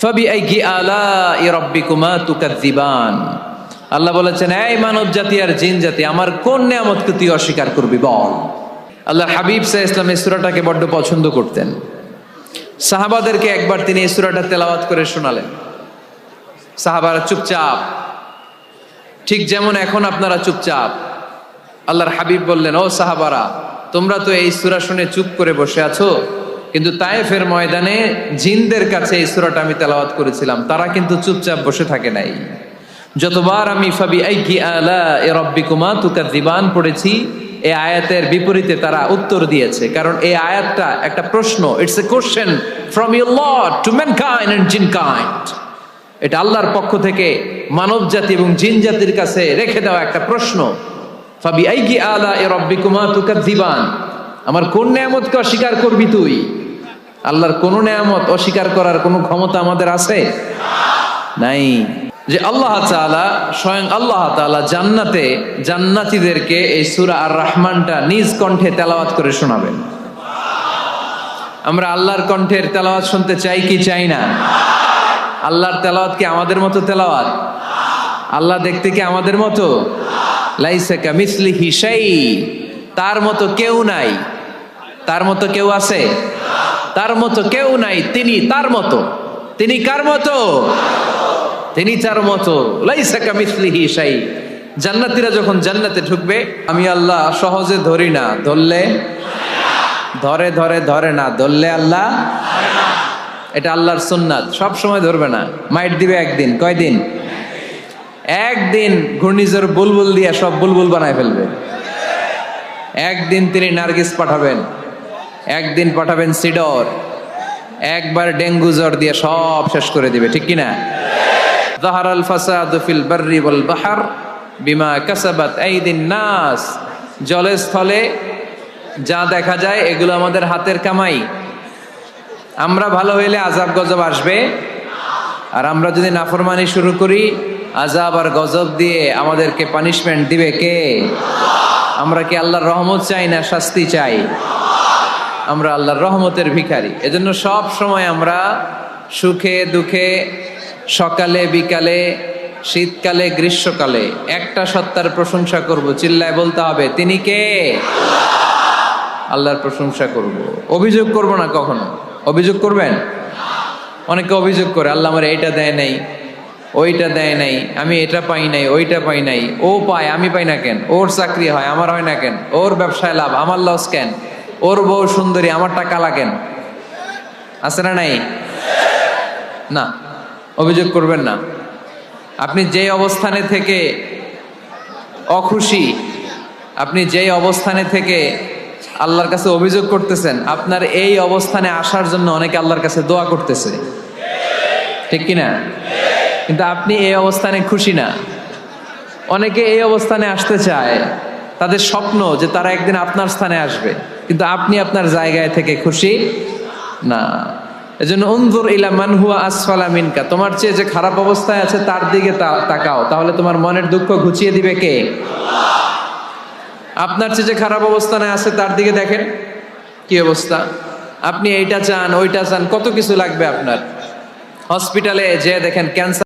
ফাবিআইয়ি আলাই রাব্বিকুমা তুকাযযিবান। আল্লাহ বলেছেন, এই মানব জাতি আর জিন জাতি, আমার কোন নিয়ামতকে তুই অস্বীকার করবি বল। আল্লাহ হাবিব সাল্লাল্লাহু আলাইহি ওয়াসাল্লাম এই সূরাটাকে বড্ড পছন্দ করতেন। সাহাবাদেরকে একবার তিনি এই সূরাটা তেলাওয়াত করে শোনালেন। সাহাবারা চুপচাপ, ঠিক যেমন এখন আপনারা চুপচাপ। আল্লাহর হাবিব বললেন, ও সাহাবারা, তোমরা তো এই সূরা শুনে চুপ করে বসে আছো, কিন্তু তায়েফের ময়দানে জিনদের কাছে এই সূরাটা আমি তেলাওয়াত করেছিলাম, তারা কিন্তু চুপচাপ বসে থাকে নাই। যতবার আমি ফাবিআইয়ি আলাই রাব্বিকুমা তুকাযযিবান পড়েছি, এই আয়াতের বিপরীতে তারা উত্তর দিয়েছে, কারণ এই আয়াতটা একটা প্রশ্ন। It's a question from your lord to mankind and jinnkind. এটা আল্লাহর পক্ষ থেকে মানব জাতি এবং জিন জাতির কাছে রেখে দেওয়া একটা প্রশ্ন। ফাবিআইয়ি আলাই রাব্বিকুমা তুকাযযিবান, আমার কোন নিয়ামতকে অস্বীকার করবি তুই? আল্লাহর কোন নিয়ামত অস্বীকার করার কোনো ক্ষমতা আমাদের আছে? নাই। যে আল্লাহ তাআলা, স্বয়ং আল্লাহ তাআলা জান্নাতে জান্নাতীদেরকে এই সূরা আর রহমানটা নিজ কণ্ঠে তেলাওয়াত করে শোনাবেন। আমরা আল্লাহর কণ্ঠের তেলাওয়াত শুনতে চাই কি চাই না? আল্লাহর তেলাওয়াত কি আমাদের মতো তেলাওয়াত? আল্লাহ দেখতে কি আমাদের মতো? লাইসা কামিসলিহি শাই, তার মতো কেউ নাই। তার মতো কেউ আছে? তার মতো কেউ নাই। তিনি তার মতো। তিনি কার মতো? তিনি তার মতো। লাইসা কামিসলিহি শাই। জান্নাতীরা যখন জান্নাতে ঢুকবে, আমি আল্লাহ সহজে ধরি না, ধরলে ধরে, ধরে ধরে না, ধরলে আল্লাহ। এটা আল্লাহর সুন্নাত, সব সময় ধরবে না, মাইট দিবে একদিন। কয়দিন? একদিন ঘূর্ণিঝড় বুলবুল দিয়া সব বুলবুল বানায় ফেলবে। একদিন তিনি নার্গিস পাঠাবেন, একদিন পাঠাবেন সিডর, একবার ডেঙ্গু জ্বর দিয়ে সব শেষ করে দিবে, ঠিক কিনা? যাহারাল ফাসাদু ফিল বাররি ওয়াল বাহর বিমা কাসাবাত আইদিন নাস। জলে স্থলে যা দেখা যায় এগুলো আমাদের হাতের কামাই। আমরা ভালো হইলে আযাব গজব আসবে, আর আমরা যদি নাফরমানি শুরু করি, আযাব আর গজব দিয়ে আমাদেরকে পানিশমেন্ট দিবে কে? আমরা কি আল্লাহর রহমত চাই না শাস্তি চাই? আমরা আল্লাহর রহমতের ভিখারি। এজন্য সব সময় আমরা সুখে দুঃখে, সকালে বিকালে, শীতকালে গ্রীষ্মকালে একটা সত্তার প্রশংসা করব, চিল্লায় বলতে হবে, তিনি কে? আল্লাহর প্রশংসা করব, অভিযোগ করব না কখনো। অভিযোগ করবেন? অনেকে অভিযোগ করে, আল্লাহ আমার এইটা দেয় নাই, ওইটা দেয় নাই, আমি এটা পাই নাই, ওইটা পাই নাই। ও পায়, আমি পাই না কেন? ওর চাকরি হয়, আমার হয় না কেন? ওর ব্যবসায় লাভ, আমার লস কেন? ওর বউ সুন্দরী, আমার টাকা লাগেন? আছে না নাই? না, অভিযোগ করবেন না। আপনি যে অবস্থানে থেকে অখুশি, আপনি যেই অবস্থানে থেকে আল্লাহর কাছে অভিযোগ করতেছেন, আপনার এই অবস্থানে আসার জন্য অনেকে আল্লাহর কাছে দোয়া করতেছে, ঠিক কিনা? কিন্তু আপনি এই অবস্থানে খুশি না। অনেকে এই অবস্থানে আসতে চায়, তাদের স্বপ্ন যে তারা একদিন আপনার স্থানে আসবে, কিন্তু আপনি আপনার জায়গায় থেকে খুশি না। এজন্য উনজুর ইলা মান হুয়া আসফালা মিনকা, তোমার চেয়ে যে খারাপ অবস্থায় আছে তার দিকে তাকাও, তাহলে তোমার মনের দুঃখ ঘুচিয়ে দিবে কে? আপনার চেয়ে যে খারাপ অবস্থানে আছে তার দিকে দেখেন কি অবস্থা। আপনি এইটা চান, ওইটা চান, কত কিছু লাগবে আপনার। হসপিটালে যে দেখেন ক্যান্সার